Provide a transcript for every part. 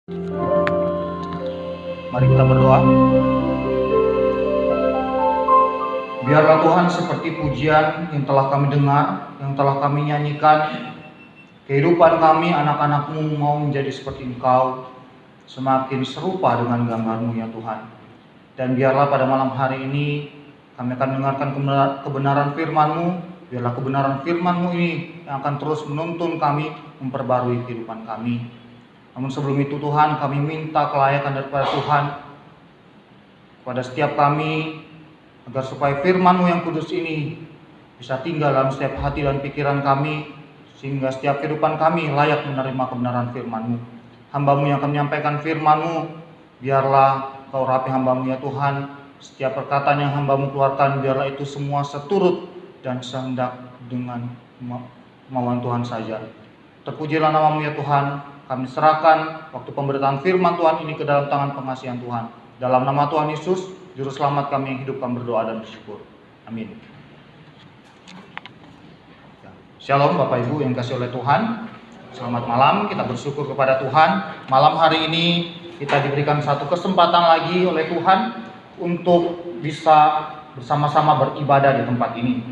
Mari kita berdoa. Biarlah Tuhan seperti pujian yang telah kami dengar, yang telah kami nyanyikan, kehidupan kami anak-anak-Mu mau menjadi seperti Engkau, semakin serupa dengan gambar-Mu ya Tuhan. Dan biarlah pada malam hari ini kami akan mendengarkan kebenaran firman-Mu. Biarlah kebenaran firman-Mu ini yang akan terus menuntun kami, memperbarui kehidupan kami. Namun sebelum itu Tuhan, kami minta kelayakan daripada Tuhan kepada setiap kami, agar supaya firman-Mu yang kudus ini bisa tinggal dalam setiap hati dan pikiran kami, sehingga setiap kehidupan kami layak menerima kebenaran firman-Mu. Hamba-Mu yang akan menyampaikan firman-Mu, biarlah Kau rapi hamba-Mu ya Tuhan. Setiap perkataan yang hamba-Mu keluarkan, biarlah itu semua seturut dan sehendak dengan kemauan Tuhan saja. Terpujilah nama-Mu ya Tuhan. Kami serahkan waktu pemberitaan firman Tuhan ini ke dalam tangan pengasihan Tuhan. Dalam nama Tuhan Yesus, Juru Selamat kami yang hidup, kami berdoa dan bersyukur. Amin. Shalom Bapak Ibu yang kasih oleh Tuhan. Selamat malam, kita bersyukur kepada Tuhan. Malam hari ini kita diberikan satu kesempatan lagi oleh Tuhan untuk bisa bersama-sama beribadah di tempat ini.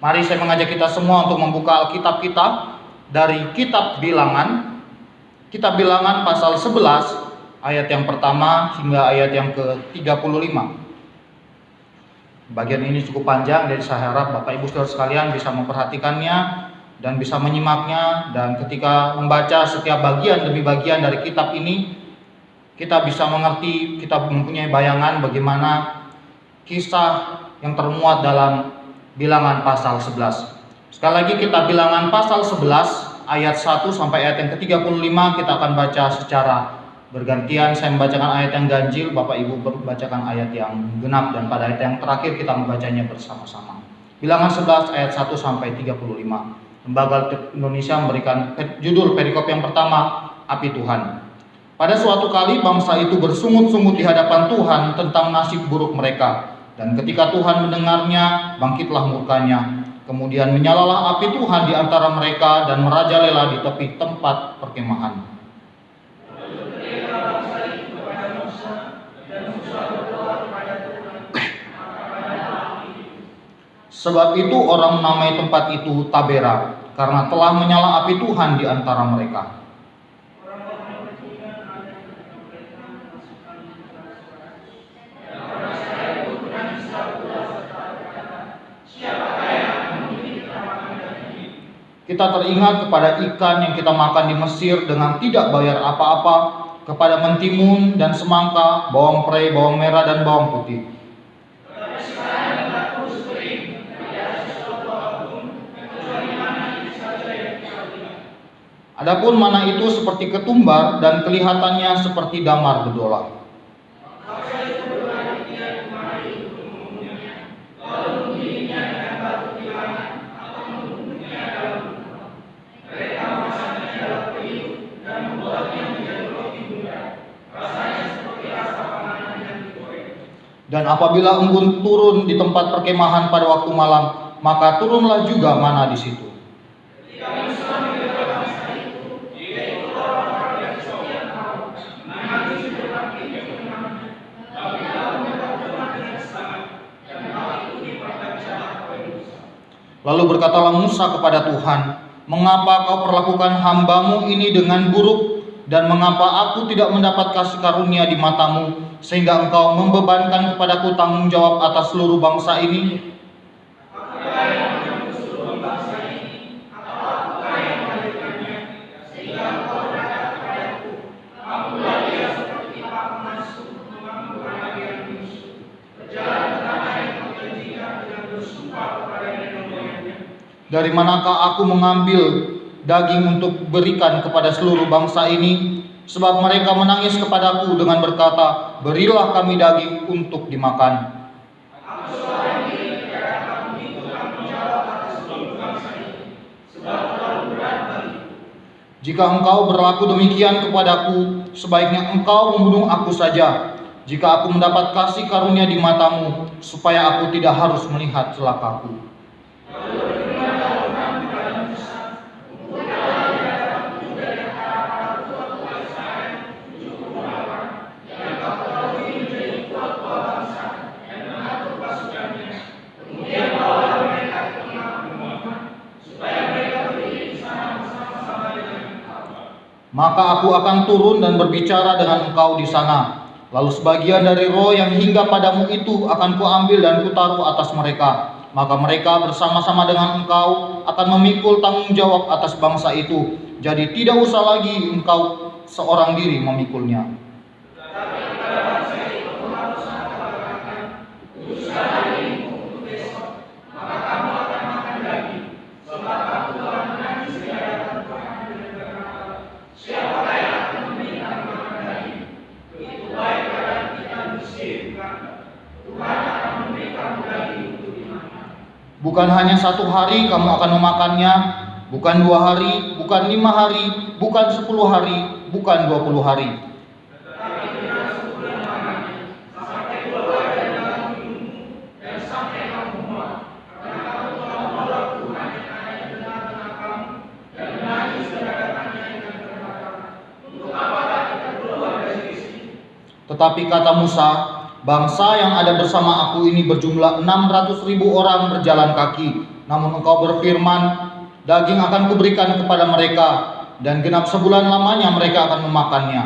Mari saya mengajak kita semua untuk membuka Alkitab kita dari Kitab Bilangan. Kitab Bilangan pasal 11 ayat yang pertama hingga ayat yang ke-35. Bagian ini cukup panjang, jadi saya harap Bapak Ibu Saudara sekalian bisa memperhatikannya dan bisa menyimaknya, dan ketika membaca setiap bagian demi bagian dari kitab ini, kita bisa mengerti, kita mempunyai bayangan bagaimana kisah yang termuat dalam Bilangan pasal 11. Sekali lagi, Kitab Bilangan pasal 11 ayat 1 sampai ayat yang ke-35 kita akan baca secara bergantian. Saya membacakan ayat yang ganjil, Bapak Ibu membacakan ayat yang genap, dan pada ayat yang terakhir kita membacanya bersama-sama. Bilangan 11 ayat 1 sampai 35. Lembaga Indonesia memberikan judul perikop yang pertama, Api Tuhan. Pada suatu kali bangsa itu bersungut-sungut di hadapan Tuhan tentang nasib buruk mereka, dan ketika Tuhan mendengarnya, bangkitlah murkanya. Kemudian menyalalah api Tuhan di antara mereka dan merajalela di tepi tempat perkemahan. Sebab itu orang menamai tempat itu Tabera, karena telah menyala api Tuhan di antara mereka. Kita teringat kepada ikan yang kita makan di Mesir dengan tidak bayar apa-apa, kepada mentimun dan semangka, bawang prei, bawang merah dan bawang putih. Adapun mana itu seperti ketumbar dan kelihatannya seperti damar bedola. Dan apabila embun turun di tempat perkemahan pada waktu malam, maka turunlah juga mana di situ. Lalu berkatalah Musa kepada Tuhan, "Mengapa kau perlakukan hamba-Mu ini dengan buruk, dan mengapa aku tidak mendapat kasih karunia di mata-Mu, sehingga Engkau membebankan kepadaku tanggung jawab atas seluruh bangsa ini?" Dari manakah aku mengambil daging untuk berikan kepada seluruh bangsa ini? Sebab mereka menangis kepadaku dengan berkata, "Berilah kami daging untuk dimakan." Jika engkau berlaku demikian kepadaku, sebaiknya engkau membunuh aku saja, jika aku mendapat kasih karunia di mata-Mu, supaya aku tidak harus melihat celakaku. maka aku akan turun dan berbicara dengan engkau di sana. Lalu sebagian dari roh yang hingga padamu itu akan kuambil dan kutaruh atas mereka. Maka mereka bersama-sama dengan engkau akan memikul tanggung jawab atas bangsa itu. Jadi tidak usah lagi engkau seorang diri memikulnya. Bukan hanya 1 hari kamu akan memakannya, bukan 2 hari, bukan 5 hari, bukan 10 hari, bukan 20 hari. Tetapi kata Musa, bangsa yang ada bersama aku ini berjumlah 600.000 orang berjalan kaki. Namun engkau berfirman, daging akan kuberikan kepada mereka, dan genap sebulan lamanya mereka akan memakannya.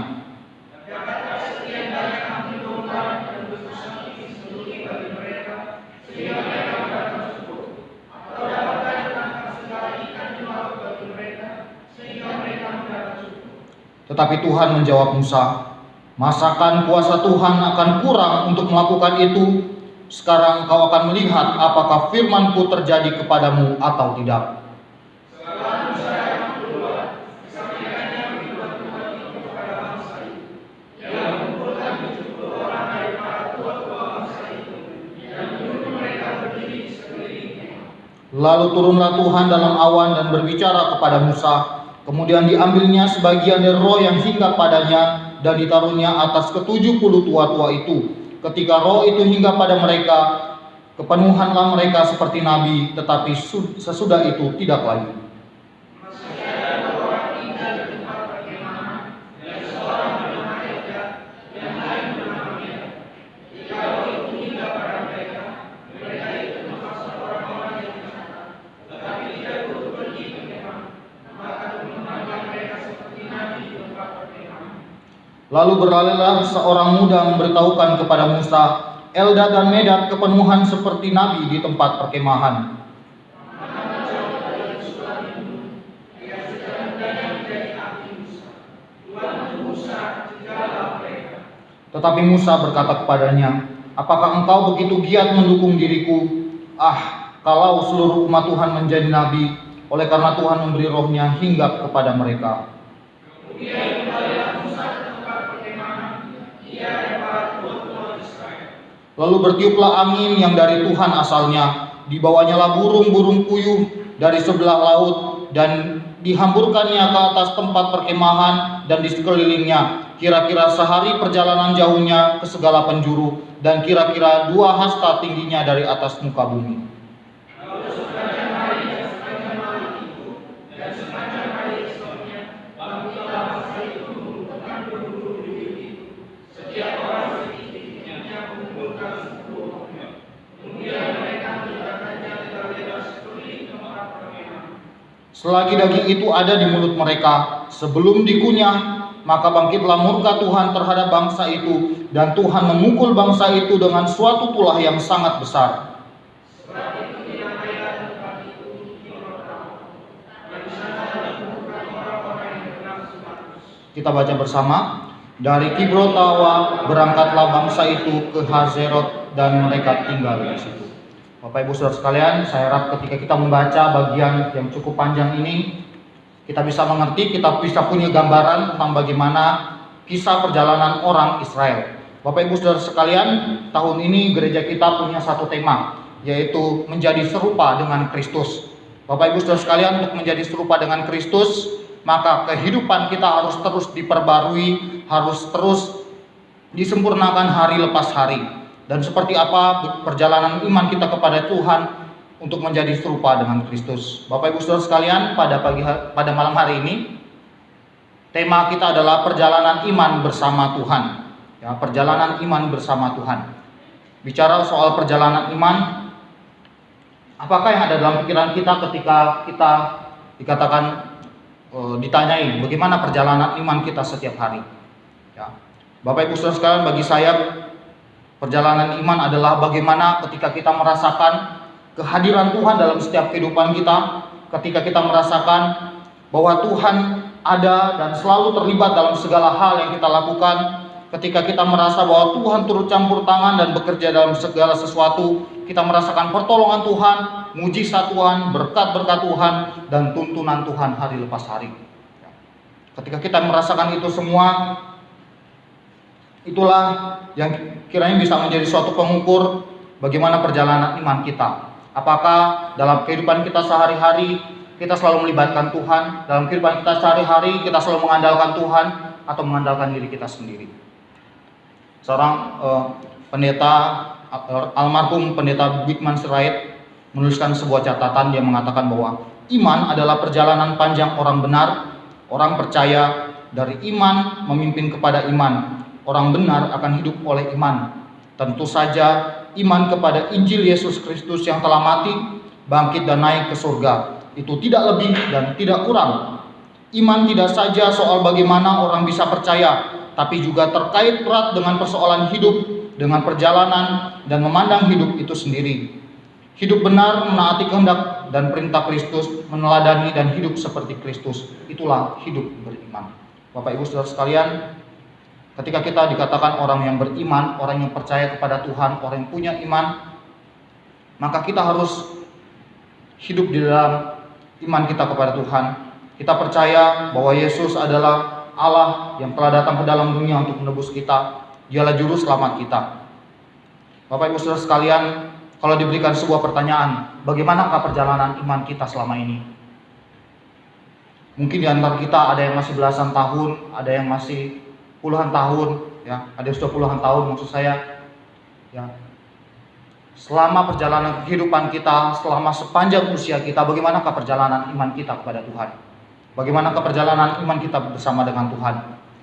Tetapi Tuhan menjawab Musa, masakan kuasa Tuhan akan kurang untuk melakukan itu? Sekarang kau akan melihat apakah firman-Ku terjadi kepadamu atau tidak. Lalu turunlah Tuhan dalam awan dan berbicara kepada Musa. Kemudian diambilnya sebagian dari roh yang hinggap padanya dan ditaruhnya atas ke-70 tua-tua itu. Ketika roh itu hinggap pada mereka, kepenuhanlah mereka seperti nabi, tetapi sesudah itu tidak lagi. Lalu beralihlah seorang muda memberitahukan kepada Musa, Eldad dan Medad kepenuhan seperti nabi di tempat perkemahan. Tetapi Musa berkata kepadanya, apakah engkau begitu giat mendukung diriku? Kalau seluruh umat Tuhan menjadi nabi, oleh karena Tuhan memberi rohnya hinggap kepada mereka. Lalu bertiuplah angin yang dari Tuhan asalnya, dibawanyalah burung-burung puyuh dari sebelah laut, dan dihamburkannya ke atas tempat perkemahan dan di sekelilingnya, kira-kira sehari perjalanan jauhnya ke segala penjuru, dan kira-kira 2 hasta tingginya dari atas muka bumi. Selagi daging itu ada di mulut mereka, sebelum dikunyah, maka bangkitlah murka Tuhan terhadap bangsa itu, dan Tuhan memukul bangsa itu dengan suatu tulah yang sangat besar. Kita baca bersama. Dari Kibrotawa berangkatlah bangsa itu ke Hazerot, dan mereka tinggal di situ. Bapak Ibu Saudara sekalian, saya harap ketika kita membaca bagian yang cukup panjang ini, kita bisa mengerti, kita bisa punya gambaran tentang bagaimana kisah perjalanan orang Israel. Bapak Ibu Saudara sekalian, tahun ini gereja kita punya satu tema, yaitu menjadi serupa dengan Kristus. Bapak Ibu Saudara sekalian, untuk menjadi serupa dengan Kristus, maka kehidupan kita harus terus diperbarui, harus terus disempurnakan hari lepas hari. Dan seperti apa perjalanan iman kita kepada Tuhan untuk menjadi serupa dengan Kristus. Bapak Ibu Saudara sekalian, pada malam hari ini tema kita adalah perjalanan iman bersama Tuhan. Ya, perjalanan iman bersama Tuhan. Bicara soal perjalanan iman, apakah yang ada dalam pikiran kita ketika kita dikatakan ditanyai bagaimana perjalanan iman kita setiap hari. Ya. Bapak Ibu Saudara sekalian, bagi saya perjalanan iman adalah bagaimana ketika kita merasakan kehadiran Tuhan dalam setiap kehidupan kita, ketika kita merasakan bahwa Tuhan ada dan selalu terlibat dalam segala hal yang kita lakukan, ketika kita merasa bahwa Tuhan turut campur tangan dan bekerja dalam segala sesuatu, kita merasakan pertolongan Tuhan, mujizat Tuhan, berkat-berkat Tuhan, dan tuntunan Tuhan hari lepas hari. Ketika kita merasakan itu semua, itulah yang kiranya bisa menjadi suatu pengukur bagaimana perjalanan iman kita. Apakah dalam kehidupan kita sehari-hari kita selalu melibatkan Tuhan, dalam kehidupan kita sehari-hari kita selalu mengandalkan Tuhan, atau mengandalkan diri kita sendiri. Seorang pendeta, almarhum pendeta Whitman Sirait, menuliskan sebuah catatan. Dia mengatakan bahwa iman adalah perjalanan panjang orang benar. Orang percaya dari iman memimpin kepada iman. Orang benar akan hidup oleh iman. Tentu saja iman kepada Injil Yesus Kristus yang telah mati, bangkit dan naik ke surga. Itu tidak lebih dan tidak kurang. Iman tidak saja soal bagaimana orang bisa percaya, tapi juga terkait erat dengan persoalan hidup, dengan perjalanan, dan memandang hidup itu sendiri. Hidup benar menaati kehendak dan perintah Kristus, meneladani dan hidup seperti Kristus. Itulah hidup beriman. Bapak Ibu Saudara sekalian, ketika kita dikatakan orang yang beriman, orang yang percaya kepada Tuhan, orang yang punya iman, maka kita harus hidup di dalam iman kita kepada Tuhan. Kita percaya bahwa Yesus adalah Allah yang telah datang ke dalam dunia untuk menebus kita. Dialah juru selamat kita. Bapak Ibu Saudara sekalian, kalau diberikan sebuah pertanyaan, bagaimanakah perjalanan iman kita selama ini? Mungkin di antara kita ada yang masih belasan tahun, ada yang masih puluhan tahun, ya, ada yang sudah puluhan tahun maksud saya. Ya. Selama perjalanan kehidupan kita, selama sepanjang usia kita, bagaimanakah perjalanan iman kita kepada Tuhan? Bagaimanakah perjalanan iman kita bersama dengan Tuhan?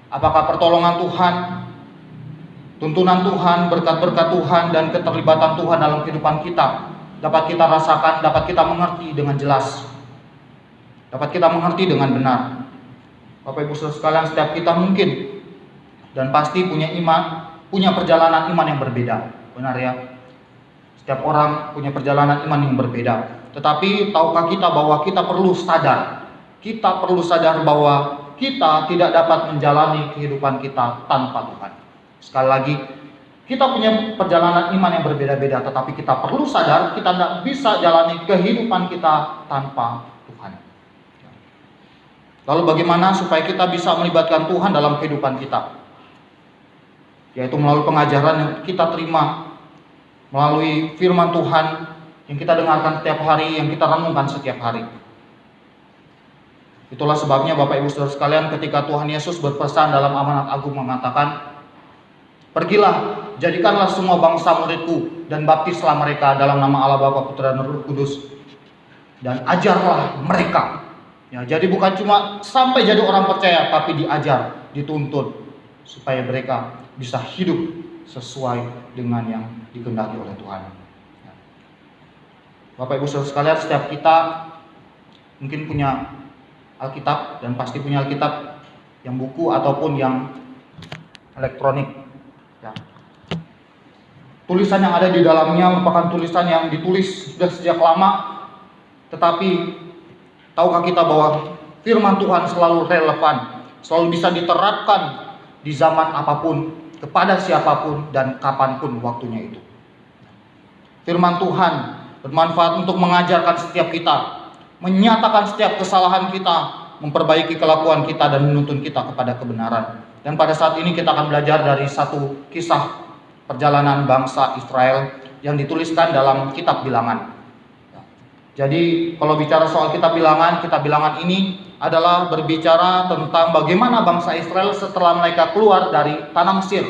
Apakah pertolongan Tuhan, tuntunan Tuhan, berkat-berkat Tuhan, dan keterlibatan Tuhan dalam kehidupan kita dapat kita rasakan, dapat kita mengerti dengan jelas, dapat kita mengerti dengan benar? Bapak Ibu Saudara sekalian, setiap kita mungkin dan pasti punya iman, punya perjalanan iman yang berbeda, benar ya? Setiap orang punya perjalanan iman yang berbeda. Tetapi tahukah kita bahwa kita perlu sadar bahwa kita tidak dapat menjalani kehidupan kita tanpa Tuhan. Sekali lagi, kita punya perjalanan iman yang berbeda-beda, tetapi kita perlu sadar kita tidak bisa jalani kehidupan kita tanpa Tuhan. Lalu bagaimana supaya kita bisa melibatkan Tuhan dalam kehidupan kita? Yaitu melalui pengajaran yang kita terima, melalui firman Tuhan yang kita dengarkan setiap hari, yang kita renungkan setiap hari. Itulah sebabnya Bapak Ibu Saudara sekalian, ketika Tuhan Yesus berpesan dalam amanat agung mengatakan, "Pergilah, jadikanlah semua bangsa muridku dan baptislah mereka dalam nama Allah Bapa, Putra dan Roh Kudus, dan ajarlah mereka." Ya, jadi bukan cuma sampai jadi orang percaya, tapi diajar, dituntun supaya mereka bisa hidup sesuai dengan yang dikehendaki oleh Tuhan. Bapak Ibu Saudara sekalian, setiap kita mungkin punya Alkitab, dan pasti punya Alkitab yang buku ataupun yang elektronik. Ya. Tulisan yang ada di dalamnya merupakan tulisan yang ditulis sudah sejak lama, tetapi tahukah kita bahwa firman Tuhan selalu relevan, selalu bisa diterapkan di zaman apapun, kepada siapapun, dan kapanpun waktunya itu. Firman Tuhan bermanfaat untuk mengajarkan setiap kita, menyatakan setiap kesalahan kita, memperbaiki kelakuan kita, dan menuntun kita kepada kebenaran. Dan pada saat ini kita akan belajar dari satu kisah perjalanan bangsa Israel yang dituliskan dalam kitab Bilangan. Jadi kalau bicara soal kitab Bilangan ini adalah berbicara tentang bagaimana bangsa Israel setelah mereka keluar dari tanah Mesir.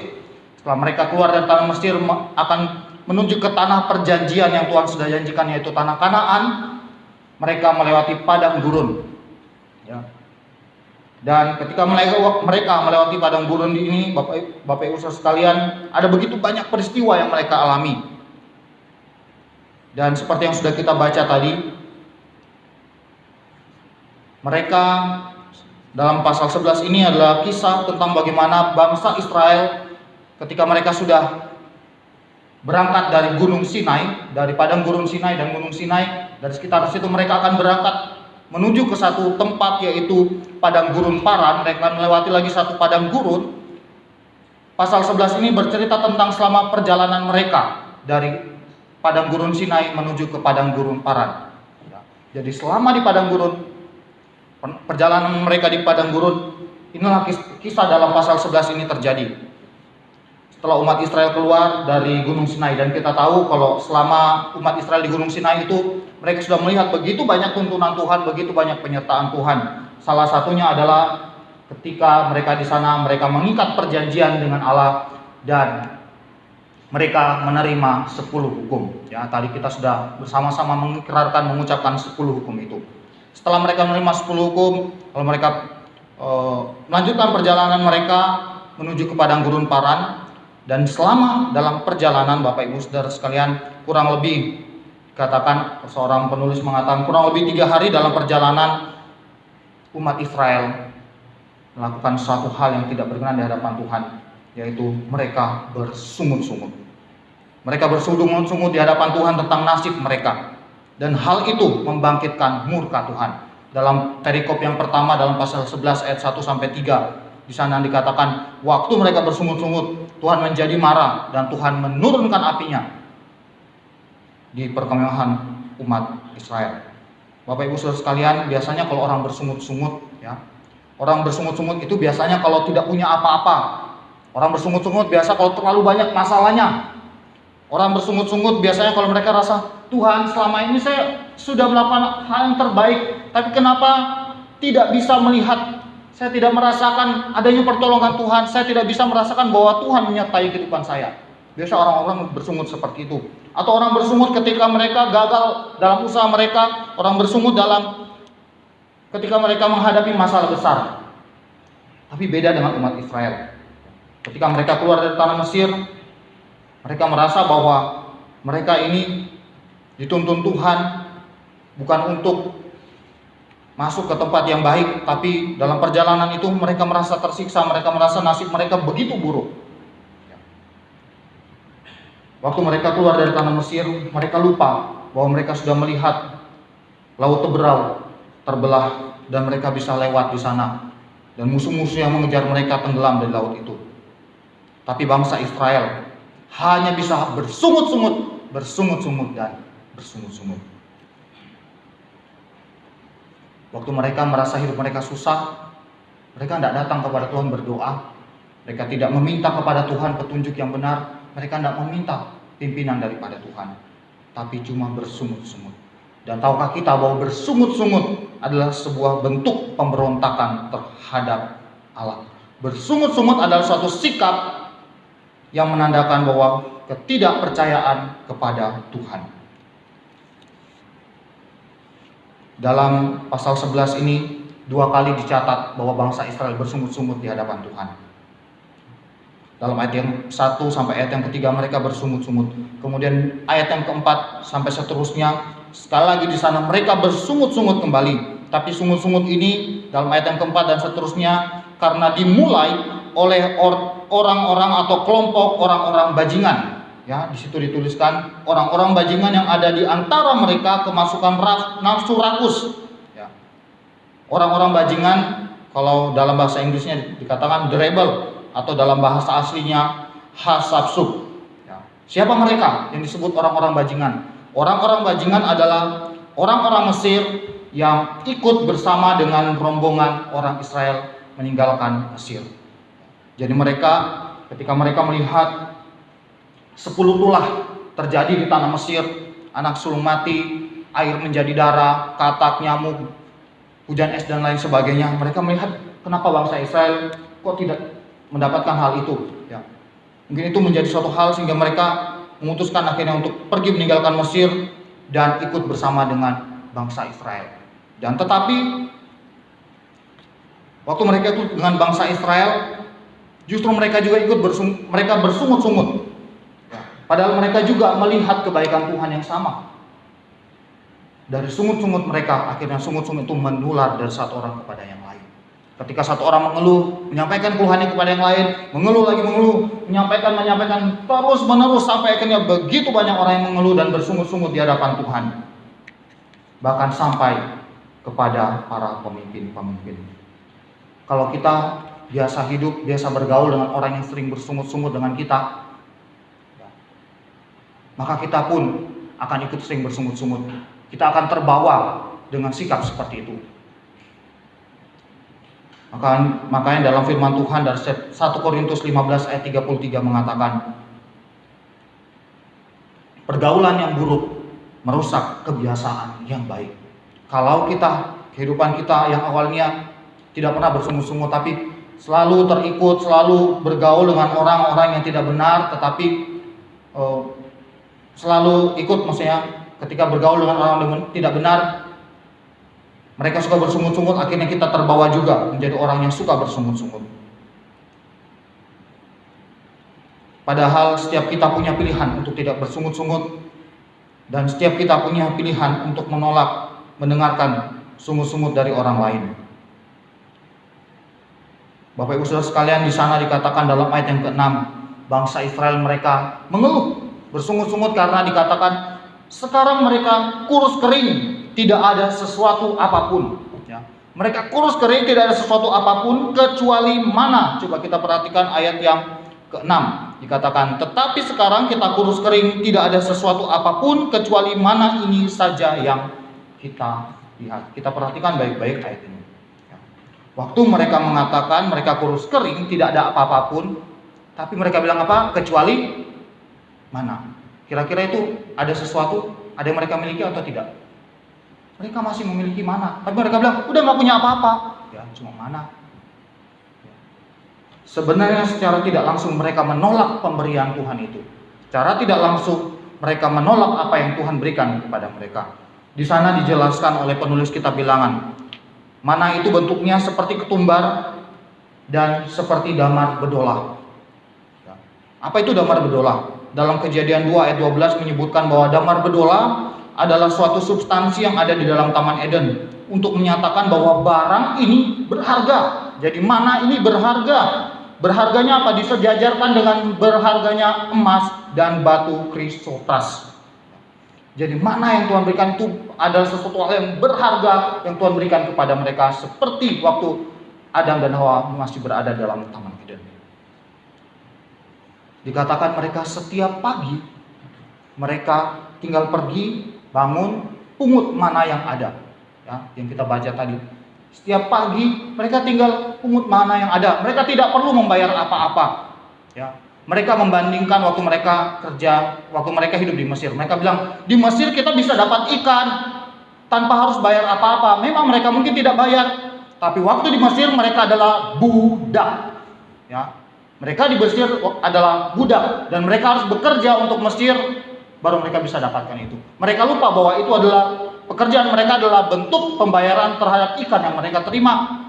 Setelah mereka keluar dari tanah Mesir akan menuju ke tanah perjanjian yang Tuhan sudah janjikan, yaitu tanah Kanaan. Mereka melewati padang gurun. Ya. Dan ketika mereka melewati padang gurun ini, Bapak Ibu Saudara sekalian, ada begitu banyak peristiwa yang mereka alami. Dan seperti yang sudah kita baca tadi, mereka Dalam pasal 11 ini adalah kisah tentang bagaimana bangsa Israel ketika mereka sudah berangkat dari Gunung Sinai, dari padang Gurun Sinai dan Gunung Sinai, dari sekitar situ mereka akan berangkat menuju ke satu tempat, yaitu padang gurun Paran. Mereka melewati lagi satu padang gurun. Pasal 11 ini bercerita tentang selama perjalanan mereka dari padang gurun Sinai menuju ke padang gurun Paran. Jadi selama di padang gurun, perjalanan mereka di padang gurun, inilah kisah dalam pasal 11 ini terjadi. Setelah umat Israel keluar dari Gunung Sinai, dan kita tahu kalau selama umat Israel di Gunung Sinai itu mereka sudah melihat begitu banyak tuntunan Tuhan, begitu banyak penyertaan Tuhan. Salah satunya adalah ketika mereka di sana, mereka mengikat perjanjian dengan Allah dan mereka menerima 10 hukum. Ya, tadi kita sudah bersama-sama mengucapkan 10 hukum itu. Setelah mereka menerima 10 hukum, lalu mereka melanjutkan perjalanan mereka menuju ke padang gurun Paran. Dan selama dalam perjalanan, Bapak Ibu Saudara sekalian, kurang lebih dikatakan, seorang penulis mengatakan kurang lebih 3 hari dalam perjalanan, umat Israel melakukan suatu hal yang tidak berkenan di hadapan Tuhan, yaitu mereka bersungut-sungut. Mereka bersungut-sungut di hadapan Tuhan tentang nasib mereka, dan hal itu membangkitkan murka Tuhan. Dalam perikop yang pertama dalam pasal 11 ayat 1 sampai 3, di sana dikatakan waktu mereka bersungut-sungut, Tuhan menjadi marah dan Tuhan menurunkan apinya di perkemahan umat Israel. Bapak Ibu Saudara sekalian, biasanya kalau orang bersungut-sungut, ya, orang bersungut-sungut itu biasanya kalau tidak punya apa-apa. Orang bersungut-sungut biasa kalau terlalu banyak masalahnya. Orang bersungut-sungut biasanya kalau mereka rasa, Tuhan, selama ini saya sudah melakukan hal yang terbaik, tapi kenapa tidak bisa melihat, saya tidak merasakan adanya pertolongan Tuhan, saya tidak bisa merasakan bahwa Tuhan menyertai kehidupan saya. Biasa orang-orang bersungut seperti itu. Atau orang bersungut ketika mereka gagal dalam usaha mereka. Orang bersungut ketika mereka menghadapi masalah besar. Tapi beda dengan umat Israel. Ketika mereka keluar dari tanah Mesir, mereka merasa bahwa mereka ini dituntun Tuhan bukan untuk masuk ke tempat yang baik, tapi dalam perjalanan itu mereka merasa tersiksa, mereka merasa nasib mereka begitu buruk. Waktu mereka keluar dari tanah Mesir, mereka lupa bahwa mereka sudah melihat laut Teberau terbelah dan mereka bisa lewat di sana, dan musuh-musuh yang mengejar mereka tenggelam di laut itu. Tapi bangsa Israel hanya bisa bersungut-sungut dan bersungut-sungut. Waktu mereka merasa hidup mereka susah, mereka tidak datang kepada Tuhan berdoa. Mereka tidak meminta kepada Tuhan petunjuk yang benar. Mereka tidak meminta pimpinan daripada Tuhan, tapi cuma bersungut-sungut. Dan tahukah kita bahwa bersungut-sungut adalah sebuah bentuk pemberontakan terhadap Allah. Bersungut-sungut adalah suatu sikap yang menandakan bahwa ketidakpercayaan kepada Tuhan. Dalam pasal 11 ini 2 kali dicatat bahwa bangsa Israel bersungut-sungut di hadapan Tuhan. Dalam ayat yang 1 sampai ayat yang ketiga mereka bersungut-sungut. Kemudian ayat yang keempat sampai seterusnya, sekali lagi di sana mereka bersungut-sungut kembali. Tapi sungut-sungut ini dalam ayat yang keempat dan seterusnya karena dimulai oleh orang-orang atau kelompok orang-orang bajingan. Ya, di situ dituliskan orang-orang bajingan yang ada di antara mereka kemasukan nafsu rakus. Ya. Orang-orang bajingan, kalau dalam bahasa Inggrisnya dikatakan the rebel, atau dalam bahasa aslinya hasabsuk. Ya. Siapa mereka yang disebut orang-orang bajingan? Orang-orang bajingan adalah orang-orang Mesir yang ikut bersama dengan rombongan orang Israel meninggalkan Mesir. Jadi mereka, ketika mereka melihat 10 tulah terjadi di tanah Mesir, anak sulung mati, air menjadi darah, katak, nyamuk, hujan es dan lain sebagainya, mereka melihat kenapa bangsa Israel kok tidak mendapatkan hal itu. Ya. Mungkin itu menjadi suatu hal sehingga mereka memutuskan akhirnya untuk pergi meninggalkan Mesir dan ikut bersama dengan bangsa Israel. Dan tetapi waktu mereka ikut dengan bangsa Israel, justru mereka juga ikut mereka bersungut-sungut. Padahal mereka juga melihat kebaikan Tuhan yang sama. Dari sungut-sungut mereka, akhirnya sungut-sungut itu menular dari satu orang kepada yang lain. Ketika satu orang mengeluh, menyampaikan keluhannya kepada yang lain, mengeluh lagi mengeluh, menyampaikan terus menerus sampai akhirnya begitu banyak orang yang mengeluh dan bersungut-sungut di hadapan Tuhan. Bahkan sampai kepada para pemimpin-pemimpin. Kalau kita biasa hidup, biasa bergaul dengan orang yang sering bersungut-sungut dengan kita, maka kita pun akan ikut sering bersungut-sungut. Kita akan terbawa dengan sikap seperti itu. Makanya dalam firman Tuhan dari 1 Korintus 15 ayat 33 mengatakan, pergaulan yang buruk merusak kebiasaan yang baik. Kalau kehidupan kita yang awalnya tidak pernah bersungut-sungut, tapi selalu terikut, selalu bergaul dengan orang-orang yang tidak benar, tetapi selalu ikut, maksudnya ketika bergaul dengan orang yang tidak benar, mereka suka bersungut-sungut, akhirnya kita terbawa juga menjadi orang yang suka bersungut-sungut. Padahal setiap kita punya pilihan untuk tidak bersungut-sungut, dan setiap kita punya pilihan untuk menolak mendengarkan sungut-sungut dari orang lain. Bapak Ibu Saudara sekalian, di sana dikatakan dalam ayat yang ke-6, bangsa Israel mereka mengeluh, bersungut-sungut karena dikatakan sekarang mereka kurus kering, tidak ada sesuatu apapun. Ya. Mereka kurus kering, tidak ada sesuatu apapun kecuali mana. Coba kita perhatikan ayat yang ke-6. Dikatakan, tetapi sekarang kita kurus kering, tidak ada sesuatu apapun kecuali mana ini saja yang kita lihat. Kita perhatikan baik-baik ayat ini. Ya. Waktu mereka mengatakan mereka kurus kering, tidak ada apa-apun, tapi mereka bilang apa? Kecuali mana? Kira-kira itu ada sesuatu, ada yang mereka miliki atau tidak? Mereka masih memiliki mana, tapi mereka bilang udah nggak punya apa-apa. Ya, cuma mana. Sebenarnya secara tidak langsung mereka menolak pemberian Tuhan itu. Secara tidak langsung mereka menolak apa yang Tuhan berikan kepada mereka. Di sana dijelaskan oleh penulis kitab Bilangan, mana itu bentuknya seperti ketumbar dan seperti damar bedolah. Ya. Apa itu damar bedolah? Dalam Kejadian 2 ayat 12 menyebutkan bahwa damar bedolah adalah suatu substansi yang ada di dalam Taman Eden untuk menyatakan bahwa barang ini berharga. Jadi mana ini berharga? Berharganya apa? Disejajarkan dengan berharganya emas dan batu krisotas. Jadi mana yang Tuhan berikan itu adalah sesuatu hal yang berharga yang Tuhan berikan kepada mereka, seperti waktu Adam dan Hawa masih berada dalam Taman Eden. Dikatakan mereka setiap pagi mereka tinggal pergi, bangun, pungut mana yang ada, ya, yang kita baca tadi. Setiap pagi mereka tinggal pungut mana yang ada. Mereka tidak perlu membayar apa-apa. Ya, mereka membandingkan waktu mereka kerja, waktu mereka hidup di Mesir. Mereka bilang di Mesir kita bisa dapat ikan tanpa harus bayar apa-apa. Memang mereka mungkin tidak bayar, tapi waktu di Mesir mereka adalah budak. Ya, mereka di Mesir adalah budak dan mereka harus bekerja untuk Mesir. Baru mereka bisa dapatkan itu. Mereka lupa bahwa itu adalah pekerjaan mereka, adalah bentuk pembayaran terhadap ikan yang mereka terima.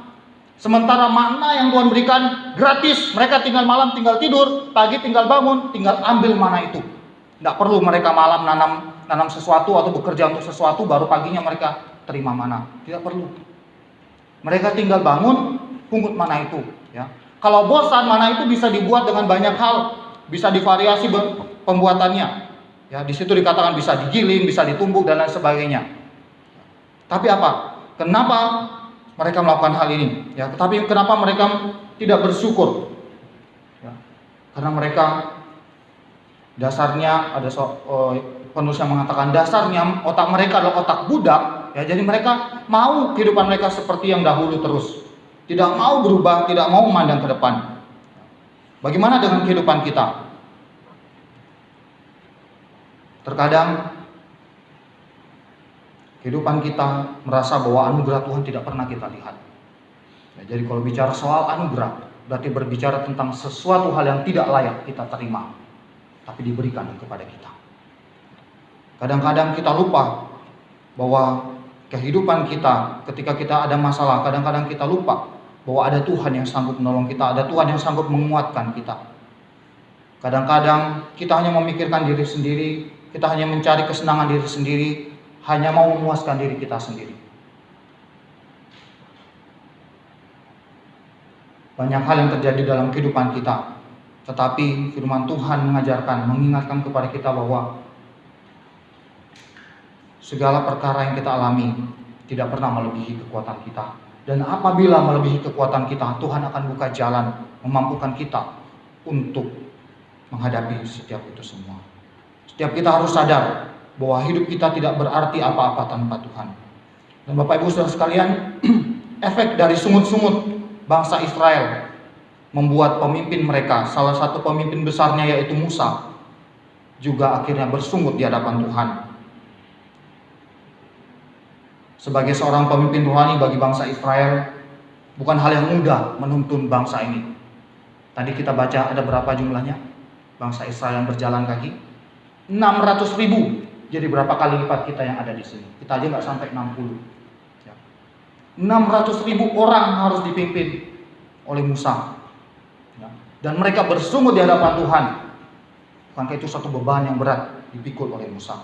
Sementara mana yang Tuhan berikan gratis. Mereka tinggal malam tinggal tidur, pagi tinggal bangun, tinggal ambil mana itu. Tidak perlu mereka malam nanam sesuatu atau bekerja untuk sesuatu baru paginya mereka terima mana. Tidak perlu. Mereka tinggal bangun, pungut mana itu. Ya. Kalau bosan, mana itu bisa dibuat dengan banyak hal, bisa divariasi pembuatannya. Ya, di situ dikatakan bisa digiling, bisa ditumbuk dan lain sebagainya. Tapi apa? Kenapa mereka melakukan hal ini? Ya, tetapi kenapa mereka tidak bersyukur? Ya, karena mereka dasarnya ada penulis yang mengatakan dasarnya otak mereka adalah otak budak. Ya, jadi mereka mau kehidupan mereka seperti yang dahulu terus, tidak mau berubah, tidak mau memandang ke depan. Bagaimana dengan kehidupan kita? Terkadang kehidupan kita merasa bahwa anugerah Tuhan tidak pernah kita lihat. Ya, jadi kalau bicara soal anugerah, berarti berbicara tentang sesuatu hal yang tidak layak kita terima, tapi diberikan kepada kita. Kadang-kadang kita lupa bahwa kehidupan kita, ketika kita ada masalah, kadang-kadang kita lupa bahwa ada Tuhan yang sanggup menolong kita, ada Tuhan yang sanggup menguatkan kita. Kadang-kadang kita hanya memikirkan diri sendiri, kita hanya mencari kesenangan diri sendiri, hanya mau memuaskan diri kita sendiri. Banyak hal yang terjadi dalam kehidupan kita, tetapi firman Tuhan mengajarkan, mengingatkan kepada kita bahwa segala perkara yang kita alami tidak pernah melebihi kekuatan kita. Dan apabila melebihi kekuatan kita, Tuhan akan buka jalan, memampukan kita untuk menghadapi setiap itu semua. Setiap kita harus sadar bahwa hidup kita tidak berarti apa-apa tanpa Tuhan. Dan Bapak Ibu Saudara sekalian, efek dari sungut-sungut bangsa Israel membuat pemimpin mereka, salah satu pemimpin besarnya yaitu Musa, juga akhirnya bersungut di hadapan Tuhan. Sebagai seorang pemimpin rohani bagi bangsa Israel, bukan hal yang mudah menuntun bangsa ini. Tadi kita baca ada berapa jumlahnya? Bangsa Israel yang berjalan kaki 600.000. Jadi berapa kali lipat kita yang ada di sini? Kita aja nggak sampai 60. 600.000 orang harus dipimpin oleh Musa. Dan mereka bersungut di hadapan Tuhan. Bukankah itu satu beban yang berat dipikul oleh Musa?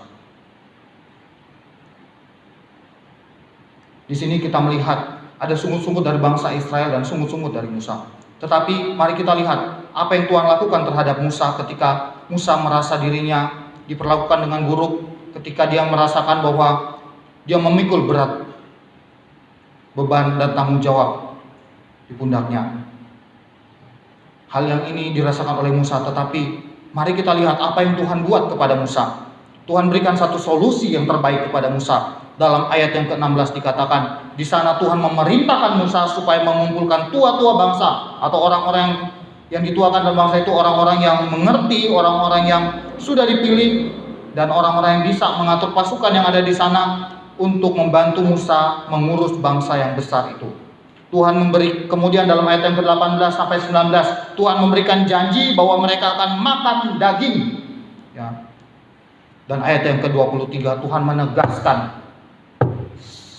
Di sini kita melihat ada sungut-sungut dari bangsa Israel dan sungut-sungut dari Musa. Tetapi mari kita lihat apa yang Tuhan lakukan terhadap Musa ketika Musa merasa dirinya diperlakukan dengan buruk, ketika dia merasakan bahwa dia memikul berat beban dan tanggung jawab di pundaknya. Hal yang ini dirasakan oleh Musa, tetapi mari kita lihat apa yang Tuhan buat kepada Musa. Tuhan berikan satu solusi yang terbaik kepada Musa. Dalam ayat yang ke-16 dikatakan, di sana Tuhan memerintahkan Musa supaya mengumpulkan tua-tua bangsa atau orang-orang yang dituakan dalam bangsa itu, orang-orang yang mengerti, orang-orang yang sudah dipilih, dan orang-orang yang bisa mengatur pasukan yang ada di sana untuk membantu Musa mengurus bangsa yang besar itu. Tuhan memberi, kemudian dalam ayat yang ke-18 sampai 19, Tuhan memberikan janji bahwa mereka akan makan daging. Ya. Dan ayat yang ke-23 Tuhan menegaskan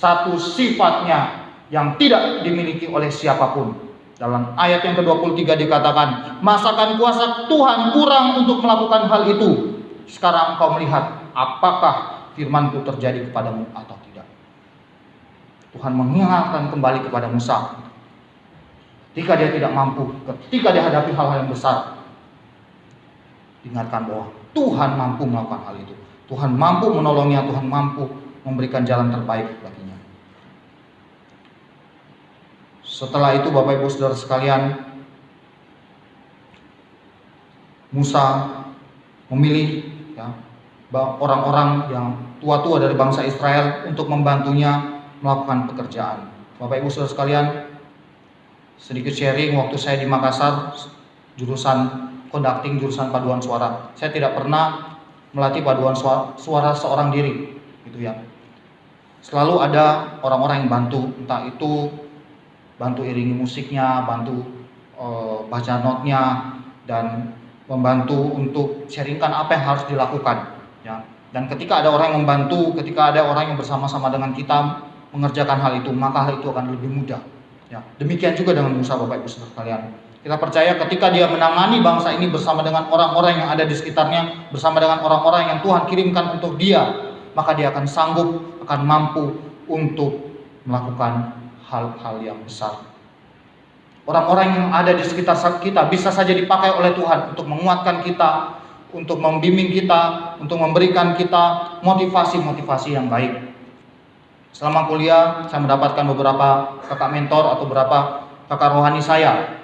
satu sifatnya yang tidak dimiliki oleh siapapun. Dalam ayat yang ke-23 dikatakan, masakan kuasa Tuhan kurang untuk melakukan hal itu? Sekarang engkau melihat apakah firman-Ku terjadi kepadamu atau tidak. Tuhan mengingatkan kembali kepada Musa. Ketika dia tidak mampu, ketika dia hadapi hal-hal yang besar, diingatkan bahwa Tuhan mampu melakukan hal itu. Tuhan mampu menolongnya, Tuhan mampu memberikan jalan terbaik baginya. Setelah itu Bapak Ibu Saudara sekalian, Musa memilih orang-orang yang tua-tua dari bangsa Israel untuk membantunya melakukan pekerjaan. Bapak Ibu Saudara sekalian, sedikit sharing, waktu saya di Makassar, jurusan conducting, jurusan paduan suara, saya tidak pernah melatih paduan suara seorang diri, gitu ya. Selalu ada orang-orang yang bantu, entah itu bantu iringi musiknya, bantu baca notnya, dan membantu untuk sharingkan apa yang harus dilakukan. Ya. Dan ketika ada orang yang membantu, ketika ada orang yang bersama-sama dengan kita mengerjakan hal itu, maka hal itu akan lebih mudah. Ya. Demikian juga dengan Musa, Bapak Ibu Saudara sekalian. Kita percaya ketika dia menangani bangsa ini bersama dengan orang-orang yang ada di sekitarnya, bersama dengan orang-orang yang Tuhan kirimkan untuk dia, maka dia akan sanggup, akan mampu untuk melakukan hal-hal yang besar. Orang-orang yang ada di sekitar kita bisa saja dipakai oleh Tuhan untuk menguatkan kita, untuk membimbing kita, untuk memberikan kita motivasi-motivasi yang baik. Selama kuliah, saya mendapatkan beberapa kakak mentor atau beberapa kakak rohani saya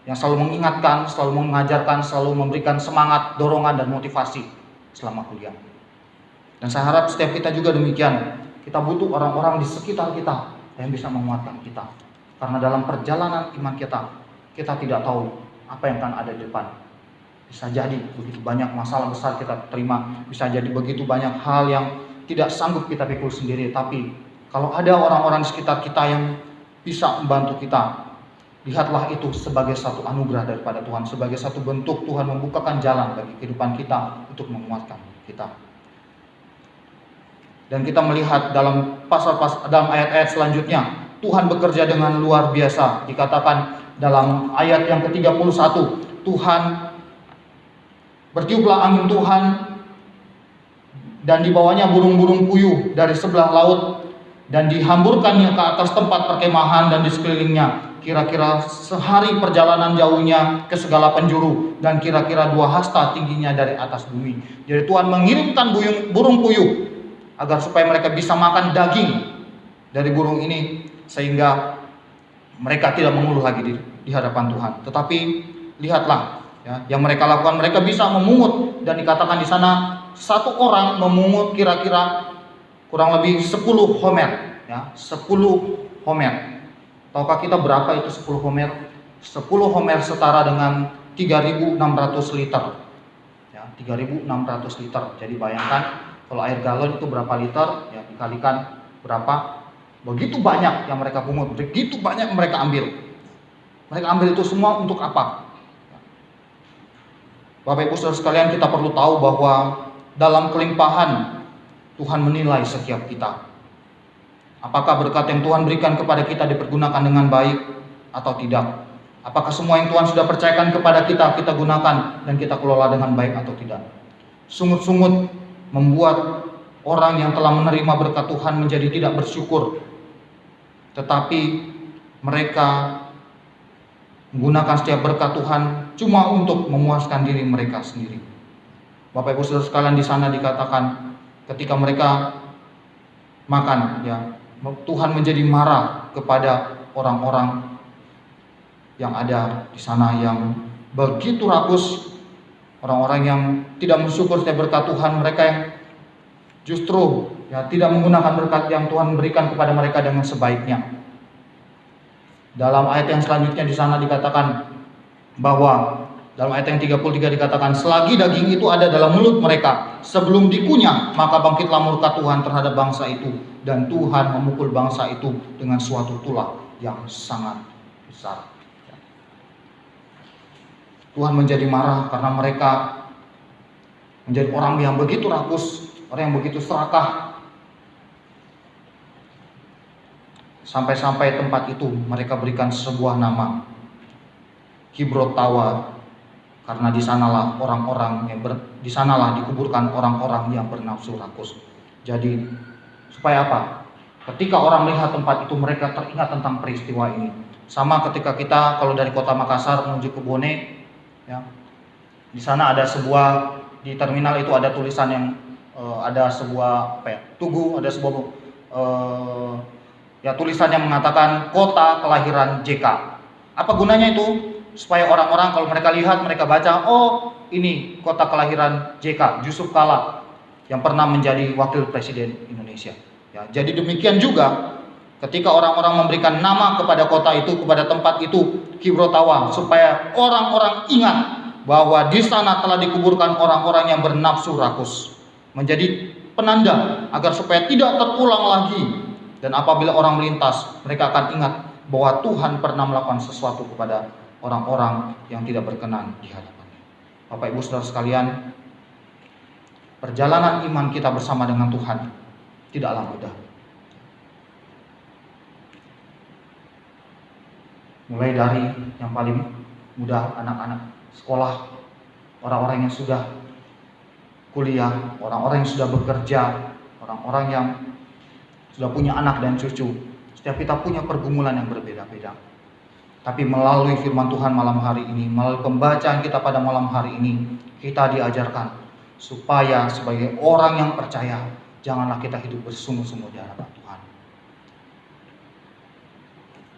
yang selalu mengingatkan, selalu mengajarkan, selalu memberikan semangat, dorongan, dan motivasi selama kuliah. Dan saya harap setiap kita juga demikian. Kita butuh orang-orang di sekitar kita yang bisa menguatkan kita. Karena dalam perjalanan iman kita tidak tahu apa yang akan ada di depan. Bisa jadi begitu banyak masalah besar kita terima, bisa jadi begitu banyak hal yang tidak sanggup kita pikul sendiri. Tapi kalau ada orang-orang di sekitar kita yang bisa membantu kita, lihatlah itu sebagai satu anugerah daripada Tuhan, sebagai satu bentuk Tuhan membukakan jalan bagi kehidupan kita untuk menguatkan kita. Dan kita melihat dalam dalam ayat-ayat selanjutnya, Tuhan bekerja dengan luar biasa. Dikatakan dalam ayat yang ke-31, Tuhan bertiuplah angin Tuhan dan dibawanya burung-burung puyuh dari sebelah laut dan dihamburkannya ke atas tempat perkemahan dan di sekelilingnya. kira-kira sehari perjalanan jauhnya ke segala penjuru, dan kira-kira 2 hasta tingginya dari atas bumi. Jadi Tuhan mengirimkan burung puyuh agar supaya mereka bisa makan daging dari burung ini, sehingga mereka tidak mengeluh lagi di hadapan Tuhan. Tetapi lihatlah ya, yang mereka lakukan, mereka bisa memungut, dan dikatakan di sana satu orang memungut kira-kira kurang lebih 10 homer ya, 10 homer. Tahukah kita berapa itu 10 homer? 10 homer setara dengan 3.600 liter. Ya, 3.600 liter. Jadi bayangkan kalau air galon itu berapa liter, ya dikalikan berapa. Begitu banyak yang mereka pungut, begitu banyak mereka ambil. Mereka ambil itu semua untuk apa? Bapak Ibu Saudara sekalian, kita perlu tahu bahwa dalam kelimpahan Tuhan menilai setiap kita. Apakah berkat yang Tuhan berikan kepada kita dipergunakan dengan baik atau tidak? Apakah semua yang Tuhan sudah percayakan kepada kita, kita gunakan dan kita kelola dengan baik atau tidak? Sungut-sungut membuat orang yang telah menerima berkat Tuhan menjadi tidak bersyukur. Tetapi mereka menggunakan setiap berkat Tuhan cuma untuk memuaskan diri mereka sendiri. Bapak Ibu Saudara sekalian, di sana dikatakan ketika mereka makan, ya, Tuhan menjadi marah kepada orang-orang yang ada di sana yang begitu rakus, orang-orang yang tidak bersyukur setiap berkat Tuhan, mereka yang justru ya tidak menggunakan berkat yang Tuhan berikan kepada mereka dengan sebaiknya. Dalam ayat yang selanjutnya di sana dikatakan bahwa dalam ayat yang 33 dikatakan, selagi daging itu ada dalam mulut mereka, sebelum dikunyah, maka bangkitlah murka Tuhan terhadap bangsa itu, dan Tuhan memukul bangsa itu dengan suatu tulah yang sangat besar. Tuhan menjadi marah karena mereka menjadi orang yang begitu rakus, orang yang begitu serakah. Sampai-sampai tempat itu mereka berikan sebuah nama, Kibrot Tawa. Karena di sanalah di sanalah dikuburkan orang-orang yang bernafsu rakus. Jadi supaya apa? Ketika orang melihat tempat itu, mereka teringat tentang peristiwa ini. Sama ketika kita kalau dari kota Makassar menuju ke Bone, ya, di sana ada sebuah, di terminal itu ada tulisan yang ada sebuah tugu, ada sebuah tulisan yang mengatakan kota kelahiran JK. Apa gunanya itu? Supaya orang-orang kalau mereka lihat, mereka baca, oh ini kota kelahiran JK, Yusuf Kala, yang pernah menjadi wakil presiden Indonesia. Ya, jadi demikian juga ketika orang-orang memberikan nama kepada kota itu, kepada tempat itu, Kibrotawa, supaya orang-orang ingat bahwa di sana telah dikuburkan orang-orang yang bernafsu rakus, menjadi penanda agar supaya tidak terulang lagi. Dan apabila orang melintas, mereka akan ingat bahwa Tuhan pernah melakukan sesuatu kepada orang-orang yang tidak berkenan di hadapannya. Bapak Ibu Saudara sekalian, perjalanan iman kita bersama dengan Tuhan tidaklah mudah. Mulai dari yang paling mudah, anak-anak sekolah, orang-orang yang sudah kuliah, orang-orang yang sudah bekerja, orang-orang yang sudah punya anak dan cucu. Setiap kita punya pergumulan yang berbeda-beda. Tapi melalui firman Tuhan malam hari ini, melalui pembacaan kita pada malam hari ini, kita diajarkan supaya sebagai orang yang percaya, janganlah kita hidup bersungguh-sungguh di hadapan Tuhan.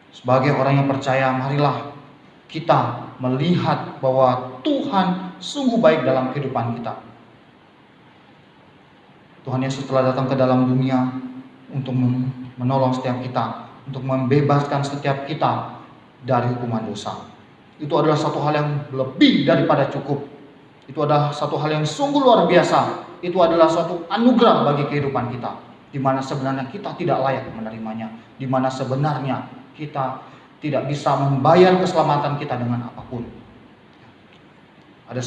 Sebagai orang yang percaya, marilah kita melihat bahwa Tuhan sungguh baik dalam kehidupan kita. Tuhan Yesus telah datang ke dalam dunia untuk menolong setiap kita, untuk membebaskan setiap kita dari hukuman dosa. Itu adalah satu hal yang lebih daripada cukup. Itu adalah satu hal yang sungguh luar biasa. Itu adalah suatu anugerah bagi kehidupan kita, di mana sebenarnya kita tidak layak menerimanya, di mana sebenarnya kita tidak bisa membayar keselamatan kita dengan apapun. Ada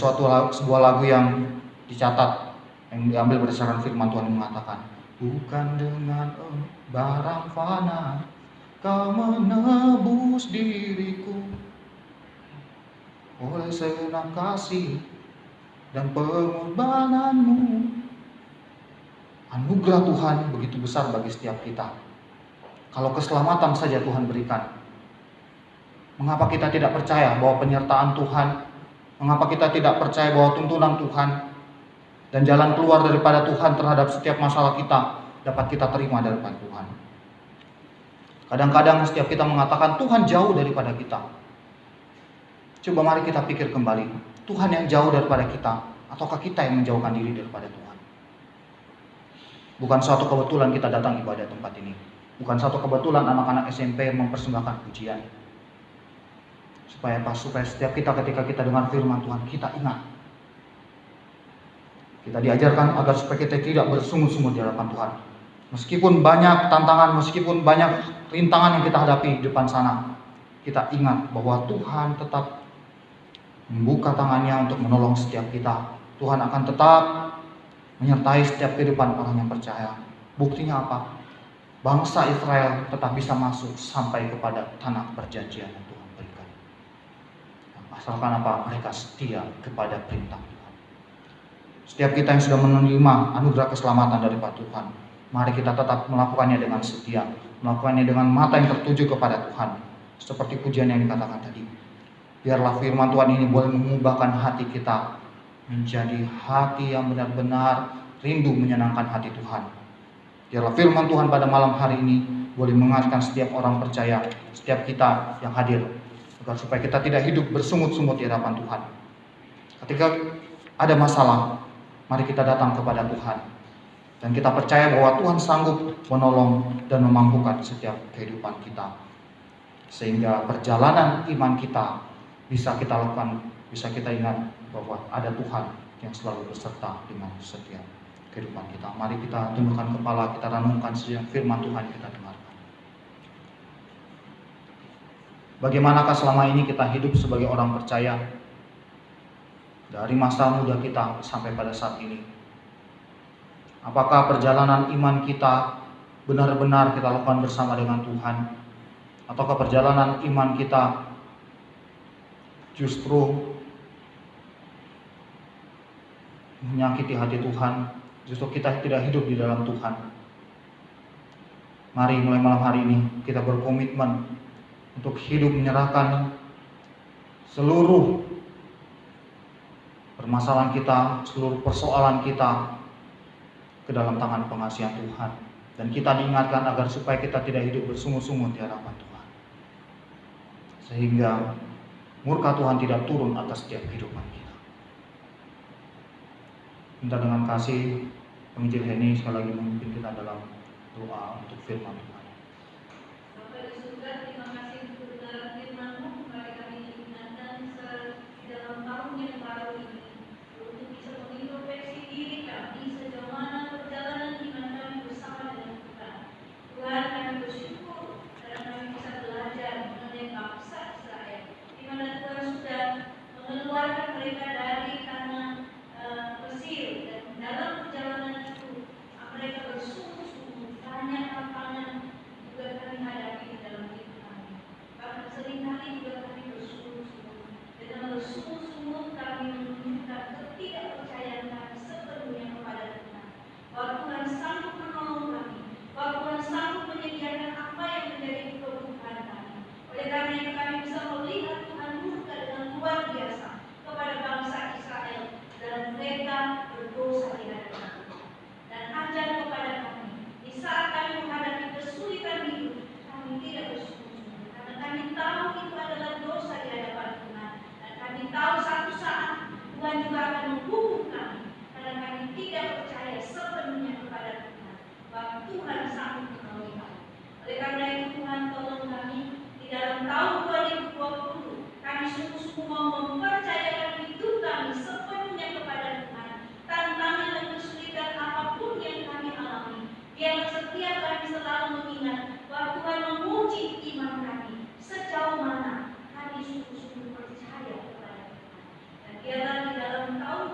sebuah lagu yang dicatat, yang diambil berdasarkan firman Tuhan yang mengatakan, bukan dengan barang fana Kau menebus diriku, oleh senang kasih dan pengorbananmu. Anugerah Tuhan begitu besar bagi setiap kita. Kalau keselamatan saja Tuhan berikan, Mengapa kita tidak percaya bahwa penyertaan Tuhan? Mengapa kita tidak percaya bahwa tuntunan Tuhan dan jalan keluar daripada Tuhan terhadap setiap masalah kita dapat kita terima daripada Tuhan? Kadang-kadang setiap kita mengatakan Tuhan jauh daripada kita. Coba mari kita pikir kembali. Tuhan yang jauh daripada kita, ataukah kita yang menjauhkan diri daripada Tuhan? Bukan suatu kebetulan kita datang ibadah tempat ini. Bukan suatu kebetulan anak-anak SMP mempersembahkan pujian. Supaya apa? Supaya setiap kita ketika kita dengar firman Tuhan, kita ingat. Kita diajarkan agar supaya kita tidak bersungut-sungut di hadapan Tuhan. Meskipun banyak tantangan, meskipun banyak rintangan yang kita hadapi di depan sana, kita ingat bahwa Tuhan tetap membuka tangannya untuk menolong setiap kita. Tuhan akan tetap menyertai setiap kehidupan orang yang percaya. Buktinya apa? Bangsa Israel tetap bisa masuk sampai kepada tanah perjanjian yang Tuhan berikan. Asalkan apa? Mereka setia kepada perintah Tuhan. Setiap kita yang sudah menerima anugerah keselamatan daripada Tuhan, mari kita tetap melakukannya dengan setia, melakukannya dengan mata yang tertuju kepada Tuhan. Seperti pujian yang dikatakan tadi. Biarlah firman Tuhan ini boleh mengubahkan hati kita menjadi hati yang benar-benar rindu menyenangkan hati Tuhan. Biarlah firman Tuhan pada malam hari ini boleh mengingatkan setiap orang percaya, setiap kita yang hadir, agar supaya kita tidak hidup bersungut-sungut di hadapan Tuhan. Ketika ada masalah, mari kita datang kepada Tuhan. Dan kita percaya bahwa Tuhan sanggup menolong dan memampukan setiap kehidupan kita. Sehingga perjalanan iman kita bisa kita lakukan, bisa kita ingat bahwa ada Tuhan yang selalu beserta dengan setiap kehidupan kita. Mari kita tundukkan kepala, kita renungkan setiap firman Tuhan yang kita dengarkan. Bagaimanakah selama ini kita hidup sebagai orang percaya? Dari masa muda kita sampai pada saat ini. Apakah perjalanan iman kita benar-benar kita lakukan bersama dengan Tuhan? Ataukah perjalanan iman kita justru menyakiti hati Tuhan, justru kita tidak hidup di dalam Tuhan? Mari mulai malam hari ini kita berkomitmen untuk hidup menyerahkan seluruh permasalahan kita, seluruh persoalan kita ke dalam tangan pengasihan Tuhan. Dan kita diingatkan agar supaya kita tidak hidup bersungut-sungut di hadapan Tuhan. Sehingga murka Tuhan tidak turun atas setiap kehidupan kita. Minta dengan kasih penginjil Henny sekali lagi memimpin kita dalam doa untuk firman Tuhan. Bapa di surga, terima kasih untuk dalam firman-Mu. Kembali kami diingatkan di dalam tahun yang baru ini untuk bisa mengintrospeksi diri kami sejauh mana perjalanan iman kami bersama dengan Tuhan. Tuhan, kami bersyukur karena kami bisa belajar mengenai bangsa Israel, di mana Tuhan sudah mengeluarkan mereka dari tanah Mesir, dan dalam perjalanan itu mereka bersungguh-sungguh banyak tantangan juga kami hadapi di dalam hidup kami. Bahkan seringkali juga kami bersungguh-sungguh. Dengan bersungguh-sungguh kami menunjukkan ketidakpercayaan kami sepenuhnya kepada Tuhan. Bahwa Tuhan sanggup menolong kami, bahwa Tuhan sanggup menyediakan apa yang menjadi kebutuhan kami. Oleh karena itu kami bisa melihat Tuhan murka dengan luar biasa kepada bangsa Israel, dan mereka berdosa di hadapan Tuhan. Dan ajar kepada kami, di saat kami menghadapi kesulitan hidup, kami tidak bersungguh-sungguh, karena kami tahu itu adalah dosa di hadapan Tuhan. Dan kami tahu satu saat Tuhan juga akan menghukum kami, karena kami tidak percaya sepenuhnya kepada Tuhan, bahwa Tuhan sanggup menolong kami. Oleh karena itu Tuhan, tolong kami di dalam tahun 2020, kami sungguh-sungguh mau mempercayakan hidup kami sepenuhnya kepada Tuhan. Tantangan dan kesulitan apapun yang kami alami, biar setiap kami selalu mengingat bahwa Tuhan menguji iman kami sejauh mana kami sungguh-sungguh percaya kepada Tuhan. Dan biarlah di dalam tahun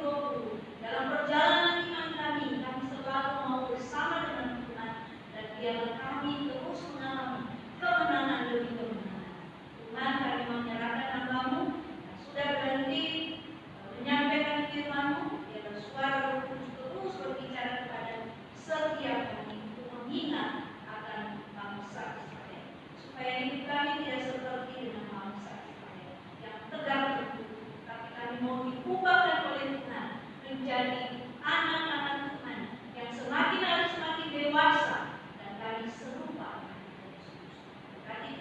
2020, dalam perjalanan iman kami selalu mau bersama dengan Tuhan, dan biarlah kami terus mengalami kemenangan demi kemenangan. Tuhan, kami menyerahkan hamba-Mu yang sudah berhenti menyampaikan firman-Mu. Biarlah suara Roh Kudus terus berbicara kepada setiap kami untuk mengingat akan bangsa Israel, supaya hidup kami tidak seperti dengan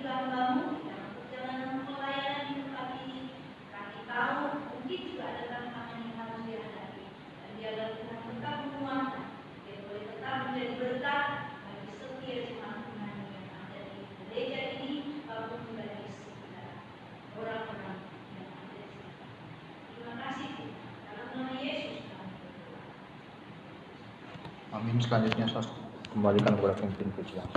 hambamu dalam perjalanan pelayanan hidup kami ini. Kami tahu mungkin juga ada tantangan yang harus dihadapi, dan biarlah Tuhan tetap menguatkan, dia boleh tetap menjadi berkat bagi setiap jemaat Tuhan yang ada di gereja ini maupun juga di sekitar orang-orang yang ada di sekitar. Terima kasih Tuhan. Dalam nama Yesus kami berdoa. Amin. Selanjutnya saya kembalikan kepada pemimpin pujian.